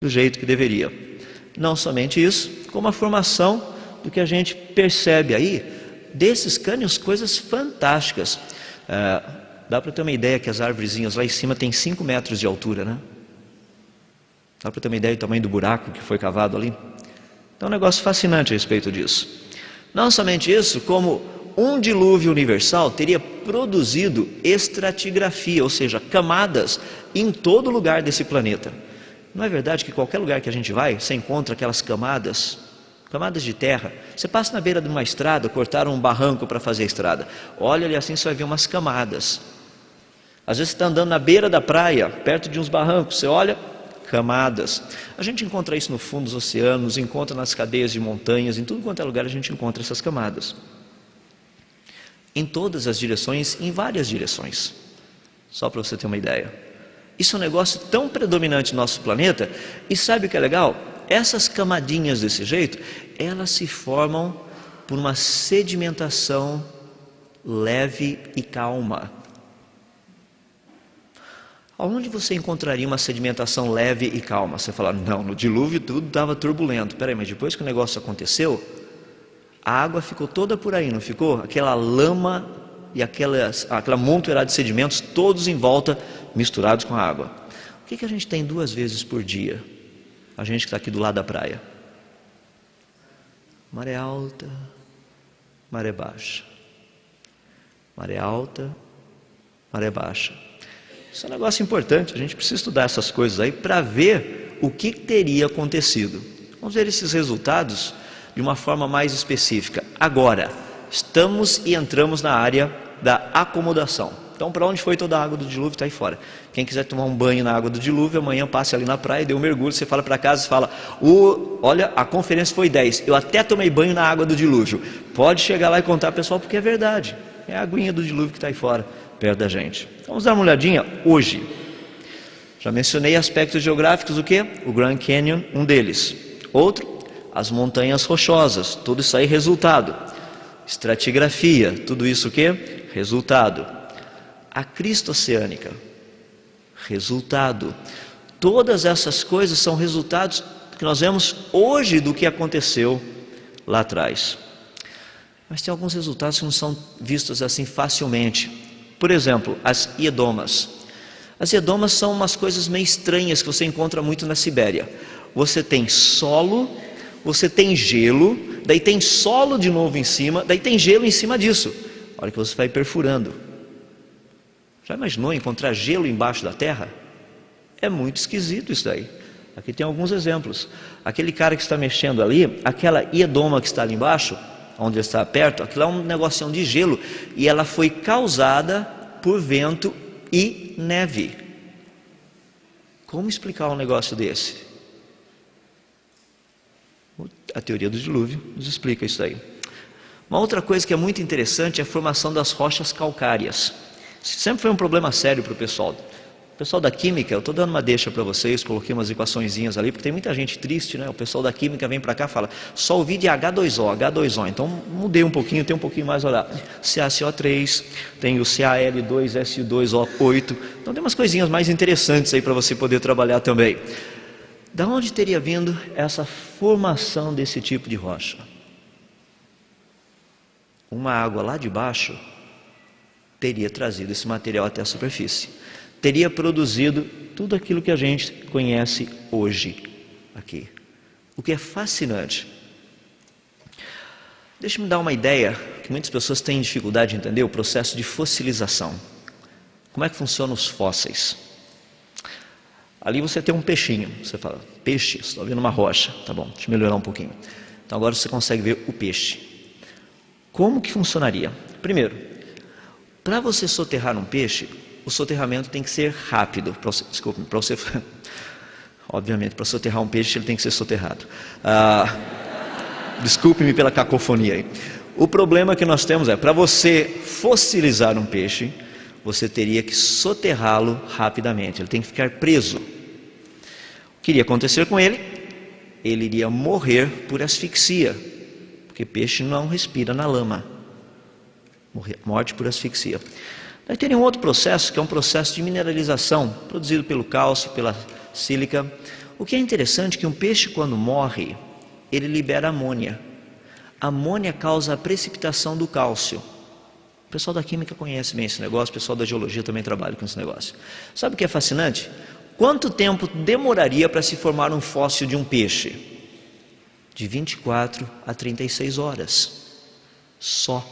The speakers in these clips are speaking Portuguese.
do jeito que deveria. Não somente isso, como a formação do que a gente percebe aí, desses cânions, coisas fantásticas. Dá para ter uma ideia que as árvorezinhas lá em cima têm 5 metros de altura, né? Dá para ter uma ideia do tamanho do buraco que foi cavado ali? Então é um negócio fascinante a respeito disso. Não somente isso, como um dilúvio universal teria produzido estratigrafia, ou seja, camadas em todo lugar desse planeta. Não é verdade que qualquer lugar que a gente vai, você encontra aquelas camadas de terra? Você passa na beira de uma estrada, cortaram um barranco para fazer a estrada. Olha ali assim, você vai ver umas camadas. Às vezes você está andando na beira da praia, perto de uns barrancos, você olha, camadas. A gente encontra isso no fundo dos oceanos, encontra nas cadeias de montanhas, em tudo quanto é lugar a gente encontra essas camadas. Em todas as direções, em várias direções. Só para você ter uma ideia. Isso é um negócio tão predominante no nosso planeta, e sabe o que é legal? Essas camadinhas desse jeito, elas se formam por uma sedimentação leve e calma. Aonde você encontraria uma sedimentação leve e calma? Você fala, não, no dilúvio tudo estava turbulento. Peraí, mas depois que o negócio aconteceu, a água ficou toda por aí, não ficou? Aquela lama e aquela montoeirada de sedimentos, todos em volta, misturados com a água. O que a gente tem 2 vezes por dia? A gente que está aqui do lado da praia. Maré alta, maré baixa. Maré alta, maré baixa. Isso é um negócio importante, a gente precisa estudar essas coisas aí para ver o que teria acontecido. Vamos ver esses resultados de uma forma mais específica. Agora, estamos e entramos na área da acomodação. Então, para onde foi toda a água do dilúvio? Está aí fora. Quem quiser tomar um banho na água do dilúvio, amanhã passe ali na praia, dê um mergulho, você fala para casa, fala, olha, a conferência foi 10, eu até tomei banho na água do dilúvio. Pode chegar lá e contar, pessoal, porque é verdade. É a aguinha do dilúvio que está aí fora, perto da gente. Vamos dar uma olhadinha hoje. Já mencionei aspectos geográficos, o quê? O Grand Canyon, um deles. Outro, as montanhas rochosas, tudo isso aí resultado. Estratigrafia, tudo isso o quê? Resultado. A crista oceânica, resultado. Todas essas coisas são resultados que nós vemos hoje do que aconteceu lá atrás. Mas tem alguns resultados que não são vistos assim facilmente. Por exemplo, as iedomas. As iedomas são umas coisas meio estranhas que você encontra muito na Sibéria. Você tem solo, você tem gelo, daí tem solo de novo em cima, daí tem gelo em cima disso. A hora que você vai perfurando. Já imaginou encontrar gelo embaixo da terra? É muito esquisito isso daí. Aqui tem alguns exemplos. Aquele cara que está mexendo ali, aquela iedoma que está ali embaixo, onde ele está perto, aquilo é um negocinho de gelo, e ela foi causada por vento e neve. Como explicar um negócio desse? A teoria do dilúvio nos explica isso aí. Uma outra coisa que é muito interessante é a formação das rochas calcárias. Sempre foi um problema sério para o pessoal. O pessoal da química, eu estou dando uma deixa para vocês, coloquei umas equaçõezinhas ali, porque tem muita gente triste, né? O pessoal da química vem para cá e fala, só ouvi de H2O, H2O. Então mudei um pouquinho, tem um pouquinho mais olhar. CaCO3, tem o CaL2SO2O8. Então tem umas coisinhas mais interessantes aí para você poder trabalhar também. Da onde teria vindo essa formação desse tipo de rocha? Uma água lá de baixo teria trazido esse material até a superfície. Teria produzido tudo aquilo que a gente conhece hoje aqui. O que é fascinante. Deixa-me dar uma ideia, que muitas pessoas têm dificuldade de entender o processo de fossilização. Como é que funcionam os fósseis? Ali você tem um peixinho, você fala, peixe, estou vendo uma rocha, tá bom, deixa eu melhorar um pouquinho. Então agora você consegue ver o peixe. Como que funcionaria? Primeiro, para você soterrar um peixe, o soterramento tem que ser rápido. Obviamente, para soterrar um peixe, ele tem que ser soterrado. Desculpe-me pela cacofonia aí. O problema que nós temos é, para você fossilizar um peixe, você teria que soterrá-lo rapidamente. Ele tem que ficar preso. O que iria acontecer com ele? Ele iria morrer por asfixia, porque peixe não respira na lama. Morte por asfixia. Daí teria um outro processo, que é um processo de mineralização, produzido pelo cálcio, pela sílica. O que é interessante é que um peixe, quando morre, ele libera amônia. A amônia causa a precipitação do cálcio. O pessoal da química conhece bem esse negócio, o pessoal da geologia também trabalha com esse negócio. Sabe o que é fascinante? Quanto tempo demoraria para se formar um fóssil de um peixe? De 24 a 36 horas. Só.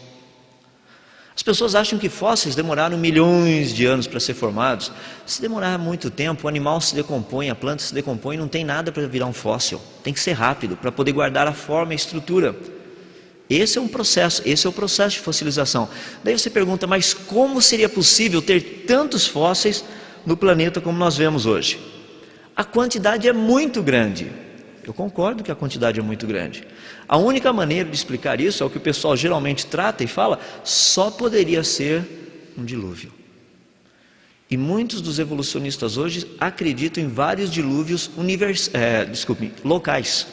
As pessoas acham que fósseis demoraram milhões de anos para ser formados. Se demorar muito tempo, o animal se decompõe, a planta se decompõe, não tem nada para virar um fóssil. Tem que ser rápido, para poder guardar a forma e a estrutura. Esse é o processo de fossilização. Daí você pergunta, mas como seria possível ter tantos fósseis no planeta como nós vemos hoje? A quantidade é muito grande. Eu concordo que a quantidade é muito grande. A única maneira de explicar isso é o que o pessoal geralmente trata e fala, só poderia ser um dilúvio. E muitos dos evolucionistas hoje acreditam em vários dilúvios locais.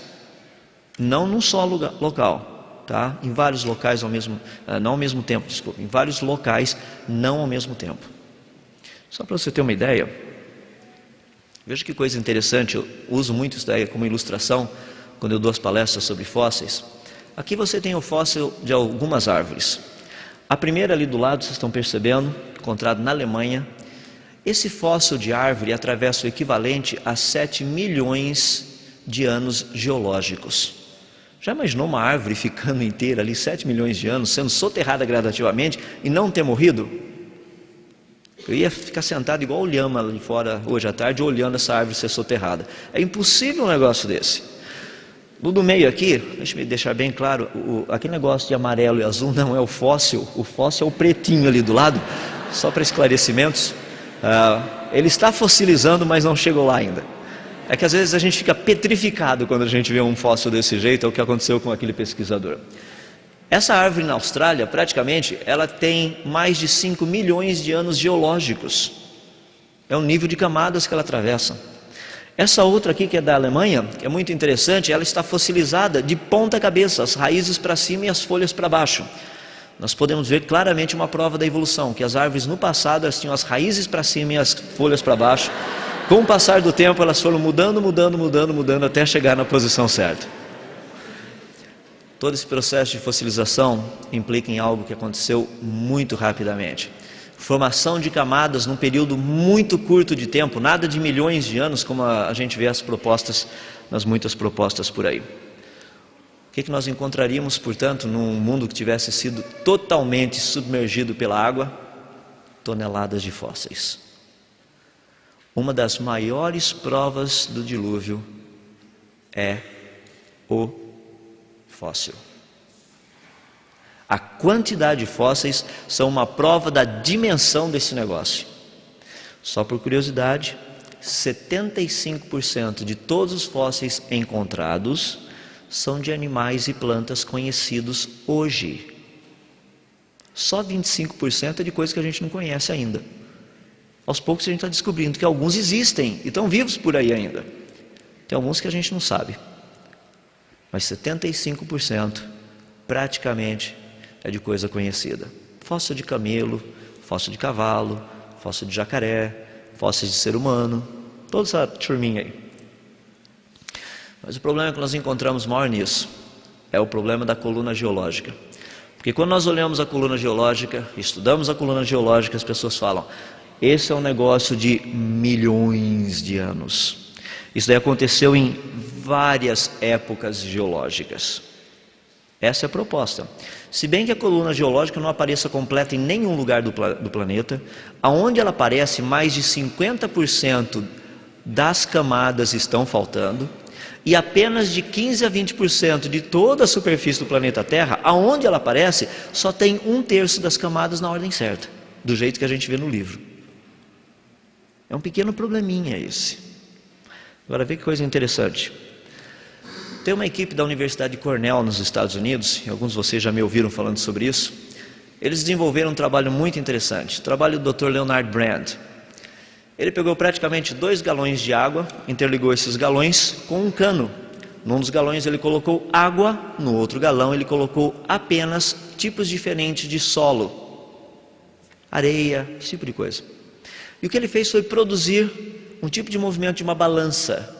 Não num só local, tá? Em vários locais não ao mesmo tempo, em vários locais, não ao mesmo tempo. Só para você ter uma ideia, veja que coisa interessante, eu uso muito isso daí como ilustração quando eu dou as palestras sobre fósseis. Aqui você tem o fóssil de algumas árvores. A primeira ali do lado, vocês estão percebendo, encontrado na Alemanha. Esse fóssil de árvore atravessa o equivalente a 7 milhões de anos geológicos. Já imaginou uma árvore ficando inteira ali 7 milhões de anos, sendo soterrada gradativamente e não ter morrido? Eu ia ficar sentado igual o Lhama ali fora hoje à tarde, olhando essa árvore ser soterrada. É impossível um negócio desse. Do meio aqui, deixa eu deixar bem claro, aquele negócio de amarelo e azul não é o fóssil é o pretinho ali do lado, só para esclarecimentos. Ele está fossilizando, mas não chegou lá ainda. É que às vezes a gente fica petrificado quando a gente vê um fóssil desse jeito, é o que aconteceu com aquele pesquisador. Essa árvore na Austrália, praticamente, ela tem mais de 5 milhões de anos geológicos. É o nível de camadas que ela atravessa. Essa outra aqui, que é da Alemanha, que é muito interessante, ela está fossilizada de ponta cabeça, as raízes para cima e as folhas para baixo. Nós podemos ver claramente uma prova da evolução, que as árvores no passado elas tinham as raízes para cima e as folhas para baixo. Com o passar do tempo elas foram mudando até chegar na posição certa. Todo esse processo de fossilização implica em algo que aconteceu muito rapidamente. Formação de camadas num período muito curto de tempo, nada de milhões de anos, como a gente vê nas muitas propostas por aí. O que nós encontraríamos, portanto, num mundo que tivesse sido totalmente submergido pela água? Toneladas de fósseis. Uma das maiores provas do dilúvio é o fóssil. A quantidade de fósseis são uma prova da dimensão desse negócio. Só por curiosidade, 75% de todos os fósseis encontrados são de animais e plantas conhecidos hoje. Só 25% é de coisas que a gente não conhece ainda. Aos poucos a gente está descobrindo que alguns existem e estão vivos por aí ainda. Tem alguns que a gente não sabe. Mas 75% praticamente é de coisa conhecida. Fóssil de camelo, fóssil de cavalo, fóssil de jacaré, fósseis de ser humano, toda essa turminha aí. Mas o problema que nós encontramos maior nisso é o problema da coluna geológica. Porque quando nós olhamos a coluna geológica, estudamos a coluna geológica, as pessoas falam, esse é um negócio de milhões de anos. Isso daí aconteceu em várias épocas geológicas. Essa é a proposta. Se bem que a coluna geológica não apareça completa em nenhum lugar do planeta, aonde ela aparece, mais de 50% das camadas estão faltando, e apenas de 15 a 20% de toda a superfície do planeta Terra, aonde ela aparece, só tem 1/3 das camadas na ordem certa, do jeito que a gente vê no livro. É um pequeno probleminha esse. Agora vê que coisa interessante. Tem uma equipe da Universidade de Cornell nos Estados Unidos, e alguns de vocês já me ouviram falando sobre isso. Eles desenvolveram um trabalho muito interessante, o trabalho do Dr. Leonard Brand. Ele pegou praticamente 2 galões de água, interligou esses galões com um cano. Num dos galões ele colocou água, no outro galão ele colocou apenas tipos diferentes de solo, areia, esse tipo de coisa. E o que ele fez foi produzir um tipo de movimento de uma balança.